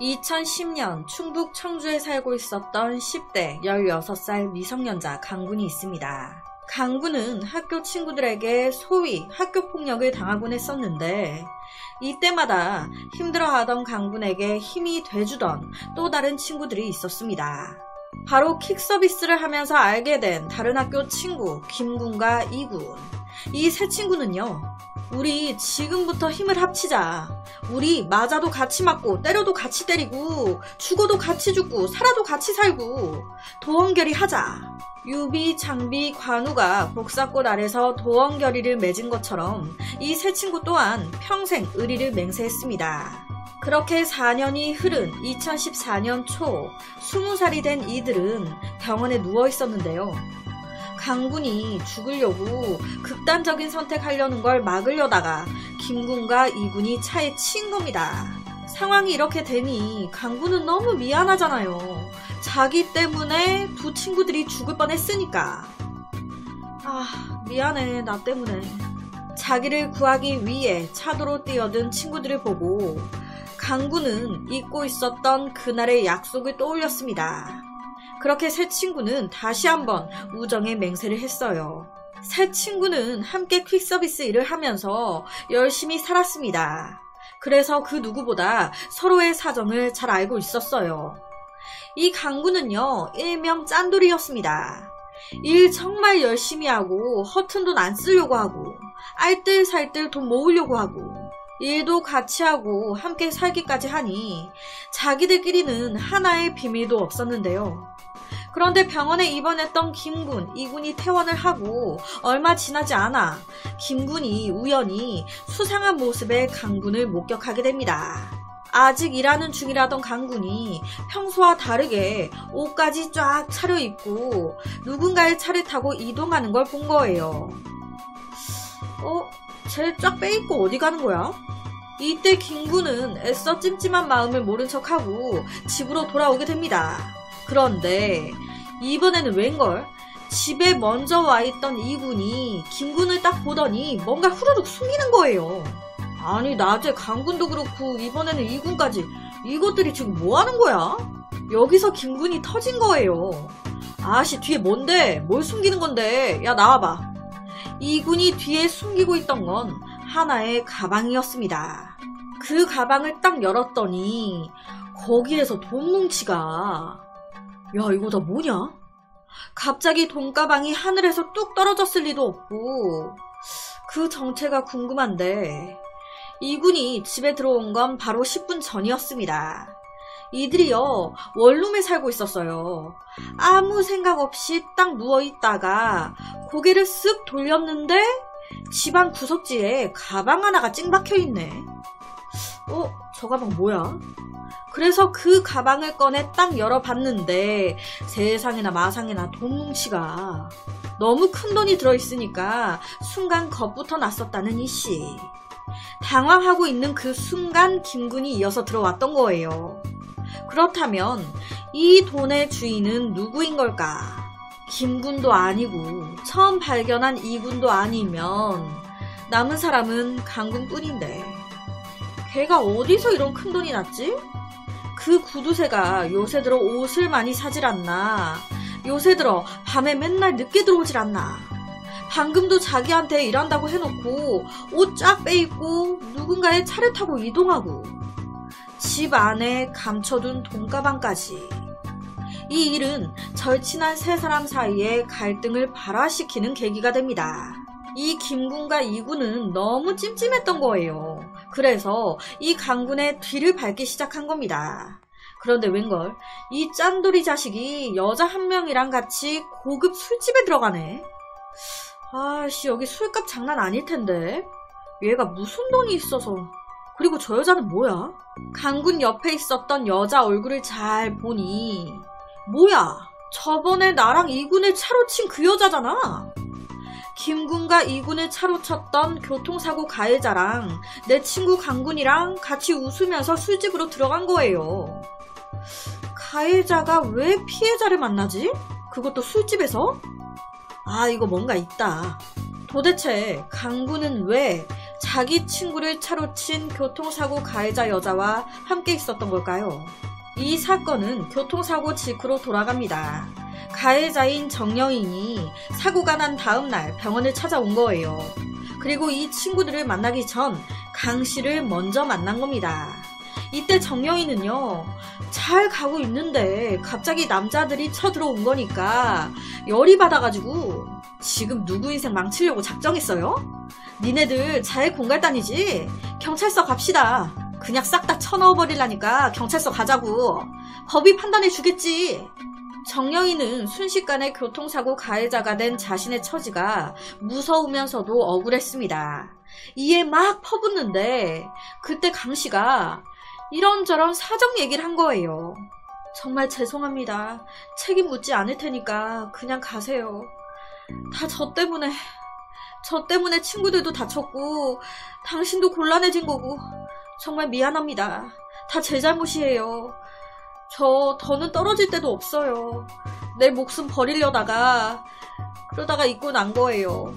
2010년 충북 청주에 살고 있었던 10대 16살 미성년자 강군이 있습니다. 강군은 학교 친구들에게 소위 학교폭력을 당하곤 했었는데 이때마다 힘들어하던 강군에게 힘이 돼주던 또 다른 친구들이 있었습니다. 바로 킥 서비스를 하면서 알게 된 다른 학교 친구 김군과 이군. 이 세 친구는요, 우리 지금부터 힘을 합치자. 우리 맞아도 같이 맞고 때려도 같이 때리고 죽어도 같이 죽고 살아도 같이 살고 도원결의 하자. 유비, 장비, 관우가 복사꽃 아래서 도원결의를 맺은 것처럼 이 세 친구 또한 평생 의리를 맹세했습니다. 그렇게 4년이 흐른 2014년 초 20살이 된 이들은 병원에 누워 있었는데요. 강군이 죽으려고 극단적인 선택하려는 걸 막으려다가 김군과 이군이 차에 치인 겁니다. 상황이 이렇게 되니 강군은 너무 미안하잖아요. 자기 때문에 두 친구들이 죽을 뻔했으니까. 미안해, 나 때문에. 자기를 구하기 위해 차도로 뛰어든 친구들을 보고 강군은 잊고 있었던 그날의 약속을 떠올렸습니다. 그렇게 세 친구는 다시 한번 우정의 맹세를 했어요. 세 친구는 함께 퀵서비스 일을 하면서 열심히 살았습니다. 그래서 그 누구보다 서로의 사정을 잘 알고 있었어요. 이 강군은요, 일명 짠돌이였습니다. 일 정말 열심히 하고 허튼 돈 안 쓰려고 하고 알뜰살뜰 돈 모으려고 하고 일도 같이 하고 함께 살기까지 하니 자기들끼리는 하나의 비밀도 없었는데요. 그런데 병원에 입원했던 김군, 이군이 퇴원을 하고 얼마 지나지 않아 김군이 우연히 수상한 모습의 강군을 목격하게 됩니다. 아직 일하는 중이라던 강군이 평소와 다르게 옷까지 쫙 차려입고 누군가의 차를 타고 이동하는 걸 본 거예요. 쟤 쫙 빼입고 어디 가는 거야? 이때 김군은 애써 찜찜한 마음을 모른 척하고 집으로 돌아오게 됩니다. 그런데 이번에는 웬걸? 집에 먼저 와있던 이군이 김군을 딱 보더니 뭔가 후루룩 숨기는 거예요. 아니, 낮에 강군도 그렇고 이번에는 이군까지 이것들이 지금 뭐하는 거야? 여기서 김군이 터진 거예요. 아씨, 뒤에 뭔데? 뭘 숨기는 건데? 야, 나와봐. 이군이 뒤에 숨기고 있던 건 하나의 가방이었습니다. 그 가방을 딱 열었더니 거기에서 돈 뭉치가, 야, 이거 다 뭐냐? 갑자기 돈가방이 하늘에서 뚝 떨어졌을 리도 없고 그 정체가 궁금한데 이군이 집에 들어온 건 바로 10분 전이었습니다. 이들이요, 원룸에 살고 있었어요. 아무 생각 없이 딱 누워있다가 고개를 쓱 돌렸는데 집안 구석지에 가방 하나가 찡박혀있네. 저 가방 뭐야? 그래서 그 가방을 꺼내 딱 열어봤는데 세상에나 마상에나 돈 뭉치가 너무 큰 돈이 들어있으니까 순간 겁부터 났었다는 이씨. 당황하고 있는 그 순간 김군이 이어서 들어왔던 거예요. 그렇다면 이 돈의 주인은 누구인 걸까? 김군도 아니고 처음 발견한 이군도 아니면 남은 사람은 강군뿐인데 걔가 어디서 이런 큰 돈이 났지? 그 구두쇠가 요새 들어 옷을 많이 사질 않나? 요새 들어 밤에 맨날 늦게 들어오질 않나? 방금도 자기한테 일한다고 해놓고 옷 쫙 빼입고 누군가의 차를 타고 이동하고 집 안에 감춰둔 돈가방까지. 이 일은 절친한 세 사람 사이에 갈등을 발화시키는 계기가 됩니다. 이 김군과 이군은 너무 찜찜했던 거예요. 그래서 이 강군의 뒤를 밟기 시작한 겁니다. 그런데 웬걸, 이 짠돌이 자식이 여자 한 명이랑 같이 고급 술집에 들어가네. 아씨, 여기 술값 장난 아닐 텐데. 얘가 무슨 돈이 있어서. 그리고 저 여자는 뭐야? 강군 옆에 있었던 여자 얼굴을 잘 보니 뭐야, 저번에 나랑 이군을 차로 친 그 여자잖아. 김군과 이군을 차로 쳤던 교통사고 가해자랑 내 친구 강군이랑 같이 웃으면서 술집으로 들어간 거예요. 가해자가 왜 피해자를 만나지? 그것도 술집에서? 이거 뭔가 있다. 도대체 강군은 왜 자기 친구를 차로 친 교통사고 가해자 여자와 함께 있었던 걸까요? 이 사건은 교통사고 직후로 돌아갑니다. 가해자인 정여인이 사고가 난 다음날 병원을 찾아온 거예요. 그리고 이 친구들을 만나기 전 강 씨를 먼저 만난 겁니다. 이때 정여인은요, 잘 가고 있는데 갑자기 남자들이 쳐들어온 거니까 열이 받아가지고 지금 누구 인생 망치려고 작정했어요? 니네들 잘 공갈 다니지? 경찰서 갑시다. 그냥 싹 다 쳐넣어버리려니까 경찰서 가자고. 법이 판단해 주겠지. 정여인은 순식간에 교통사고 가해자가 된 자신의 처지가 무서우면서도 억울했습니다. 이에 막 퍼붓는데 그때 강씨가 이런저런 사정 얘기를 한 거예요. 정말 죄송합니다. 책임 묻지 않을 테니까 그냥 가세요. 다 저 때문에 친구들도 다쳤고 당신도 곤란해진 거고 정말 미안합니다. 다 제 잘못이에요. 저 더는 떨어질 데도 없어요. 내 목숨 버리려다가 그러다가 잊고 난 거예요.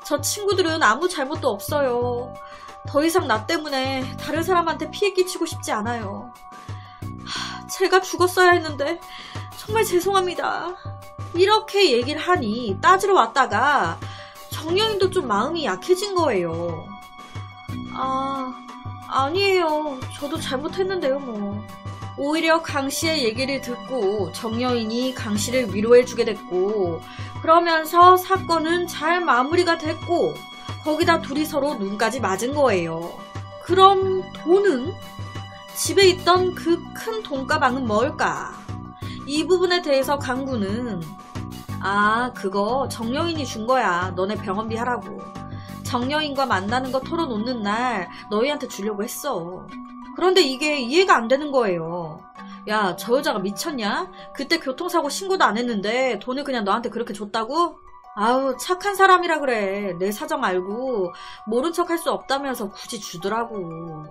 저 친구들은 아무 잘못도 없어요. 더 이상 나 때문에 다른 사람한테 피해 끼치고 싶지 않아요. 제가 죽었어야 했는데 정말 죄송합니다. 이렇게 얘기를 하니 따지러 왔다가 정여인도 좀 마음이 약해진 거예요. 아니에요. 저도 잘못했는데요, 뭐. 오히려 강씨의 얘기를 듣고 정여인이 강씨를 위로해주게 됐고, 그러면서 사건은 잘 마무리가 됐고, 거기다 둘이 서로 눈까지 맞은 거예요. 그럼 돈은? 집에 있던 그 큰 돈가방은 뭘까? 이 부분에 대해서 강구는 그거 정여인이 준 거야. 너네 병원비 하라고. 정여인과 만나는 거 털어놓는 날 너희한테 주려고 했어. 그런데 이게 이해가 안 되는 거예요. 야, 저 여자가 미쳤냐? 그때 교통사고 신고도 안 했는데 돈을 그냥 너한테 그렇게 줬다고? 아우, 착한 사람이라 그래. 내 사정 알고 모른 척 할 수 없다면서 굳이 주더라고.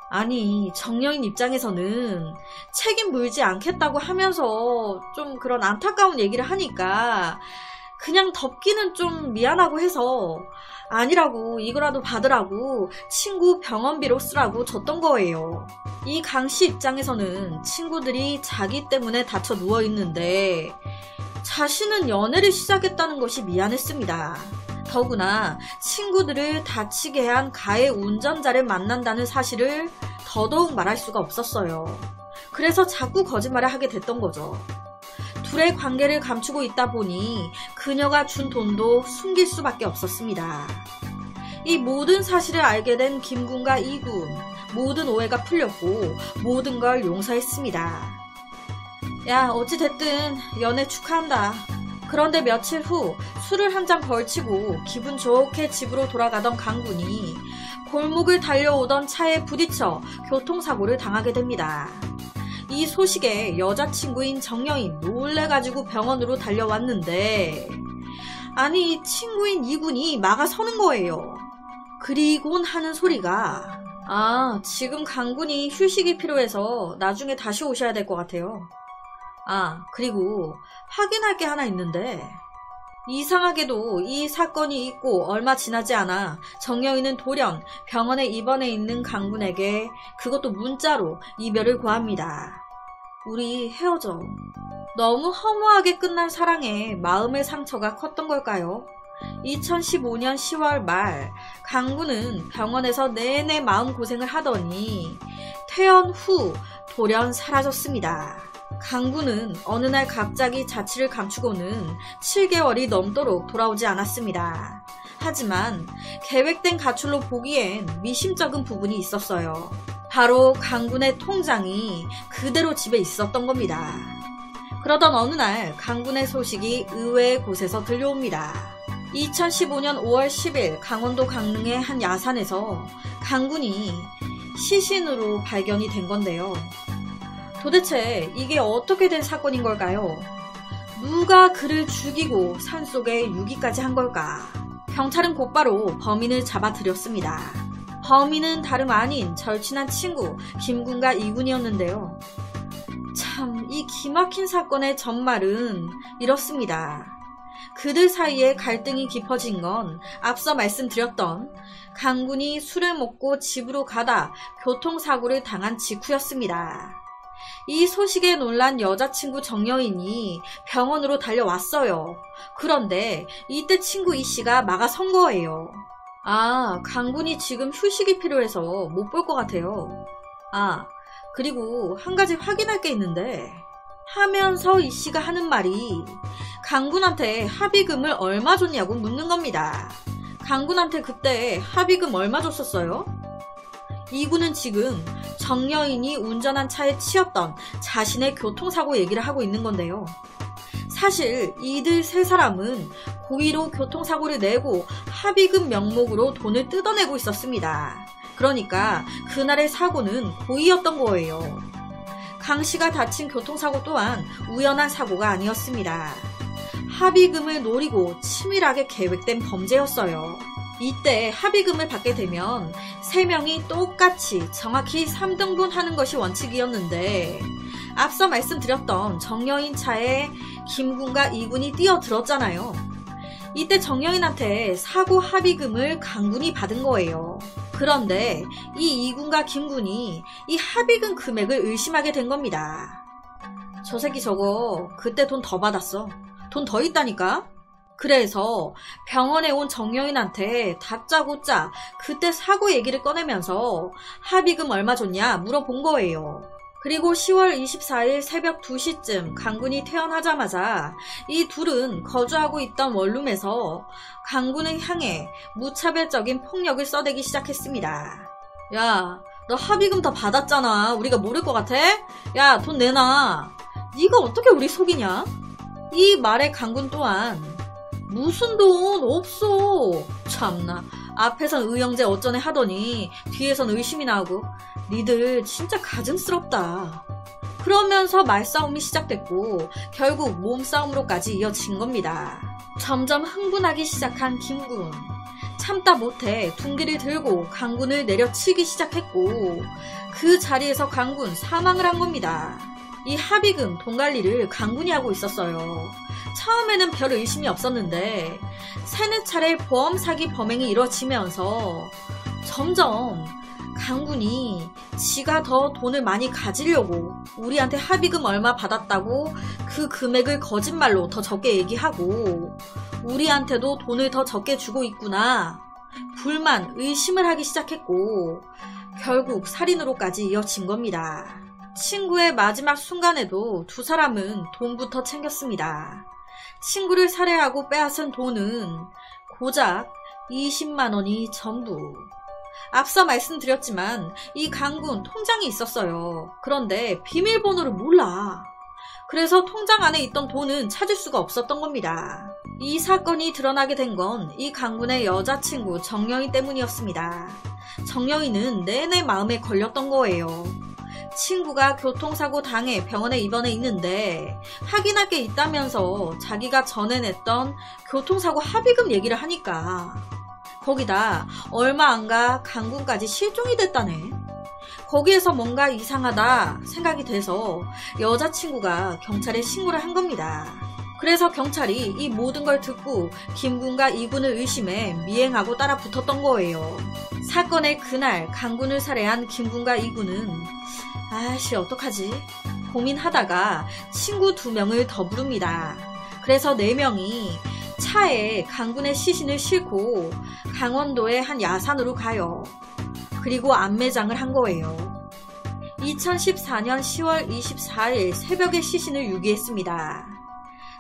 아니, 정여인 입장에서는 책임 물지 않겠다고 하면서 좀 그런 안타까운 얘기를 하니까 그냥 덮기는 좀 미안하고 해서 아니라고, 이거라도 받으라고 친구 병원비로 쓰라고 줬던 거예요. 이 강씨 입장에서는 친구들이 자기 때문에 다쳐 누워있는데 자신은 연애를 시작했다는 것이 미안했습니다. 더구나 친구들을 다치게 한 가해 운전자를 만난다는 사실을 더더욱 말할 수가 없었어요. 그래서 자꾸 거짓말을 하게 됐던 거죠. 둘의 관계를 감추고 있다 보니 그녀가 준 돈도 숨길 수밖에 없었습니다. 이 모든 사실을 알게 된 김군과 이군, 모든 오해가 풀렸고 모든 걸 용서했습니다. 야, 어찌됐든 연애 축하한다. 그런데 며칠 후 술을 한 잔 걸치고 기분 좋게 집으로 돌아가던 강군이 골목을 달려오던 차에 부딪혀 교통사고를 당하게 됩니다. 이 소식에 여자친구인 정여인 놀래가지고 병원으로 달려왔는데 아니, 친구인 이군이 막아서는 거예요. 그리곤 하는 소리가 지금 강군이 휴식이 필요해서 나중에 다시 오셔야 될 것 같아요. 그리고 확인할 게 하나 있는데 이상하게도 이 사건이 있고 얼마 지나지 않아 정여인은 돌연 병원에 입원해 있는 강군에게 그것도 문자로 이별을 고합니다. 우리 헤어져. 너무 허무하게 끝난 사랑에 마음의 상처가 컸던 걸까요? 2015년 10월 말 강군은 병원에서 내내 마음고생을 하더니 퇴원 후 돌연 사라졌습니다. 강군은 어느 날 갑자기 자취를 감추고는 7개월이 넘도록 돌아오지 않았습니다. 하지만 계획된 가출로 보기엔 미심쩍은 부분이 있었어요. 바로 강군의 통장이 그대로 집에 있었던 겁니다. 그러던 어느 날 강군의 소식이 의외의 곳에서 들려옵니다. 2015년 5월 10일 강원도 강릉의 한 야산에서 강군이 시신으로 발견이 된 건데요. 도대체 이게 어떻게 된 사건인 걸까요? 누가 그를 죽이고 산속에 유기까지 한 걸까? 경찰은 곧바로 범인을 잡아들였습니다. 범인은 다름 아닌 절친한 친구 김군과 이군이었는데요. 참, 이 기막힌 사건의 전말은 이렇습니다. 그들 사이에 갈등이 깊어진 건 앞서 말씀드렸던 강군이 술을 먹고 집으로 가다 교통사고를 당한 직후였습니다. 이 소식에 놀란 여자친구 정여인이 병원으로 달려왔어요. 그런데 이때 친구 이씨가 막아선 거예요. 아, 강군이 지금 휴식이 필요해서 못 볼 것 같아요. 아, 그리고 한 가지 확인할 게 있는데 하면서 이씨가 하는 말이 강군한테 합의금을 얼마 줬냐고 묻는 겁니다. 강군한테 그때 합의금 얼마 줬었어요? 이군은 지금 정여인이 운전한 차에 치였던 자신의 교통사고 얘기를 하고 있는 건데요. 사실 이들 세 사람은 고의로 교통사고를 내고 합의금 명목으로 돈을 뜯어내고 있었습니다. 그러니까 그날의 사고는 고의였던 거예요. 강 씨가 다친 교통사고 또한 우연한 사고가 아니었습니다. 합의금을 노리고 치밀하게 계획된 범죄였어요. 이때 합의금을 받게 되면 3명이 똑같이 정확히 3등분 하는 것이 원칙이었는데 앞서 말씀드렸던 정여인 차에 김군과 이군이 뛰어들었잖아요. 이때 정여인한테 사고 합의금을 강군이 받은 거예요. 그런데 이 이군과 김군이 이 합의금 금액을 의심하게 된 겁니다. 저 새끼 저거 그때 돈 더 받았어. 돈 더 있다니까? 그래서 병원에 온 정여인한테 다짜고짜 그때 사고 얘기를 꺼내면서 합의금 얼마 줬냐 물어본 거예요. 그리고 10월 24일 새벽 2시쯤 강군이 퇴원하자마자 이 둘은 거주하고 있던 원룸에서 강군을 향해 무차별적인 폭력을 써대기 시작했습니다. 야, 너 합의금 더 받았잖아. 우리가 모를 것 같아? 야, 돈 내놔. 네가 어떻게 우리 속이냐? 이 말에 강군 또한 무슨 돈 없어. 참나. 앞에선 의형제 어쩌네 하더니 뒤에선 의심이 나오고 니들 진짜 가증스럽다. 그러면서 말싸움이 시작됐고 결국 몸싸움으로까지 이어진 겁니다. 점점 흥분하기 시작한 김군. 참다 못해 둔기를 들고 강군을 내려치기 시작했고 그 자리에서 강군 사망을 한 겁니다. 이 합의금 돈 관리를 강군이 하고 있었어요. 처음에는 별 의심이 없었는데 3-4차례 보험 사기 범행이 이뤄지면서 점점 강군이 지가 더 돈을 많이 가지려고 우리한테 합의금 얼마 받았다고 그 금액을 거짓말로 더 적게 얘기하고 우리한테도 돈을 더 적게 주고 있구나 불만, 의심을 하기 시작했고 결국 살인으로까지 이어진 겁니다. 친구의 마지막 순간에도 두 사람은 돈부터 챙겼습니다. 친구를 살해하고 빼앗은 돈은 고작 20만 원이 전부. 앞서 말씀드렸지만 이 강군 통장이 있었어요. 그런데 비밀번호를 몰라. 그래서 통장 안에 있던 돈은 찾을 수가 없었던 겁니다. 이 사건이 드러나게 된 건 이 강군의 여자친구 정여인 때문이었습니다. 정여인은 내내 마음에 걸렸던 거예요. 친구가 교통사고 당해 병원에 입원해 있는데 확인할 게 있다면서 자기가 전에 냈던 교통사고 합의금 얘기를 하니까 거기다 얼마 안 가 강군까지 실종이 됐다네. 거기에서 뭔가 이상하다 생각이 돼서 여자친구가 경찰에 신고를 한 겁니다. 그래서 경찰이 이 모든 걸 듣고 김군과 이군을 의심해 미행하고 따라 붙었던 거예요. 사건의 그날 강군을 살해한 김군과 이군은 아씨 어떡하지? 고민하다가 친구 2명을 더 부릅니다. 그래서 4명이 차에 강군의 시신을 싣고 강원도의 한 야산으로 가요. 그리고 안매장을 한 거예요. 2014년 10월 24일 새벽에 시신을 유기했습니다.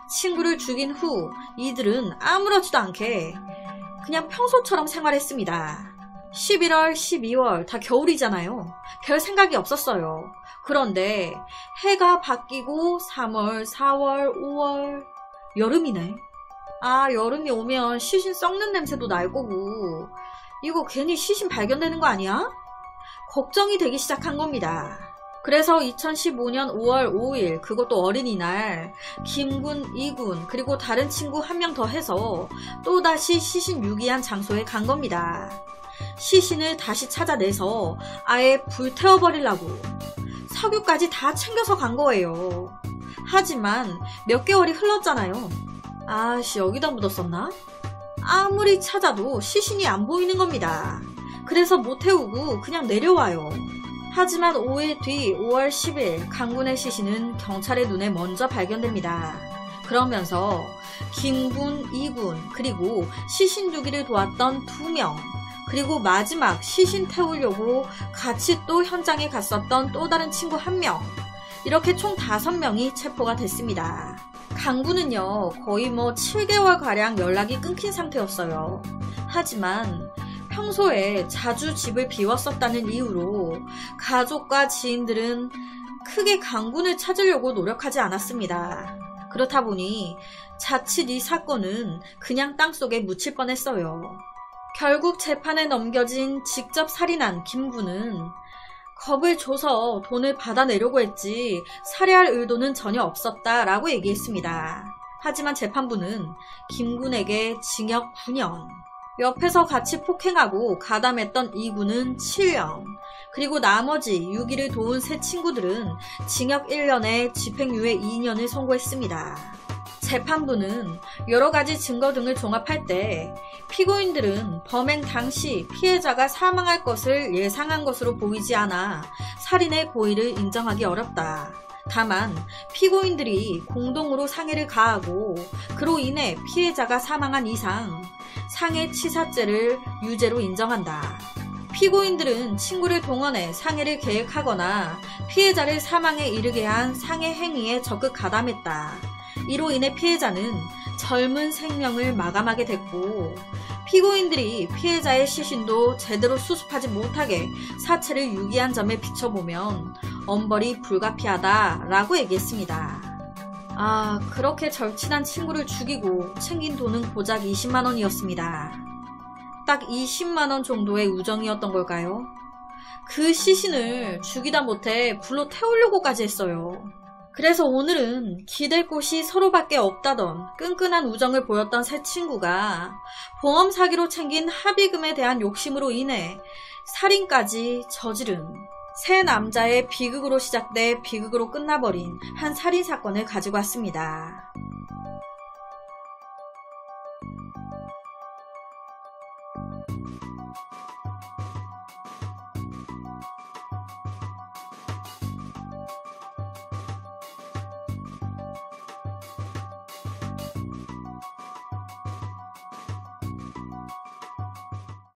친구를 죽인 후 이들은 아무렇지도 않게 그냥 평소처럼 생활했습니다. 11월, 12월 다 겨울이잖아요. 별 생각이 없었어요. 그런데 해가 바뀌고 3월, 4월, 5월 여름이네. 아, 여름이 오면 시신 썩는 냄새도 날 거고 이거 괜히 시신 발견되는 거 아니야? 걱정이 되기 시작한 겁니다. 그래서 2015년 5월 5일 그것도 어린이날 김군, 이군 그리고 다른 친구 1명 더 해서 또다시 시신 유기한 장소에 간 겁니다. 시신을 다시 찾아내서 아예 불태워버리려고 석유까지 다 챙겨서 간 거예요. 하지만 몇 개월이 흘렀잖아요. 아씨, 여기다 묻었었나? 아무리 찾아도 시신이 안 보이는 겁니다. 그래서 못 태우고 그냥 내려와요. 하지만 5일 뒤 5월 10일 강군의 시신은 경찰의 눈에 먼저 발견됩니다. 그러면서 김군, 이군, 그리고 시신 두기를 도왔던 2명, 그리고 마지막 시신 태우려고 같이 또 현장에 갔었던 또 다른 친구 1명, 이렇게 총 5명이 체포가 됐습니다. 강군은요, 거의 7개월가량 연락이 끊긴 상태였어요. 하지만 평소에 자주 집을 비웠었다는 이유로 가족과 지인들은 크게 강군을 찾으려고 노력하지 않았습니다. 그렇다 보니 자칫 이 사건은 그냥 땅속에 묻힐 뻔했어요. 결국 재판에 넘겨진 직접 살인한 김군은 겁을 줘서 돈을 받아내려고 했지 살해할 의도는 전혀 없었다라고 얘기했습니다. 하지만 재판부는 김군에게 징역 9년, 옆에서 같이 폭행하고 가담했던 이군은 7년, 그리고 나머지 6일을 도운 세 친구들은 징역 1년에 집행유예 2년을 선고했습니다. 재판부는 여러가지 증거 등을 종합할 때 피고인들은 범행 당시 피해자가 사망할 것을 예상한 것으로 보이지 않아 살인의 고의를 인정하기 어렵다. 다만 피고인들이 공동으로 상해를 가하고 그로 인해 피해자가 사망한 이상 상해치사죄를 유죄로 인정한다. 피고인들은 친구를 동원해 상해를 계획하거나 피해자를 사망에 이르게 한 상해 행위에 적극 가담했다. 이로 인해 피해자는 젊은 생명을 마감하게 됐고, 피고인들이 피해자의 시신도 제대로 수습하지 못하게 사체를 유기한 점에 비춰보면 엄벌이 불가피하다라고 얘기했습니다. 그렇게 절친한 친구를 죽이고 챙긴 돈은 고작 20만원이었습니다. 딱 20만원 정도의 우정이었던 걸까요? 그 시신을 죽이다 못해 불로 태우려고까지 했어요. 그래서 오늘은 기댈 곳이 서로밖에 없다던 끈끈한 우정을 보였던 세 친구가 보험 사기로 챙긴 합의금에 대한 욕심으로 인해 살인까지 저지른 세 남자의 비극으로 시작돼 비극으로 끝나버린 한 살인사건을 가지고 왔습니다.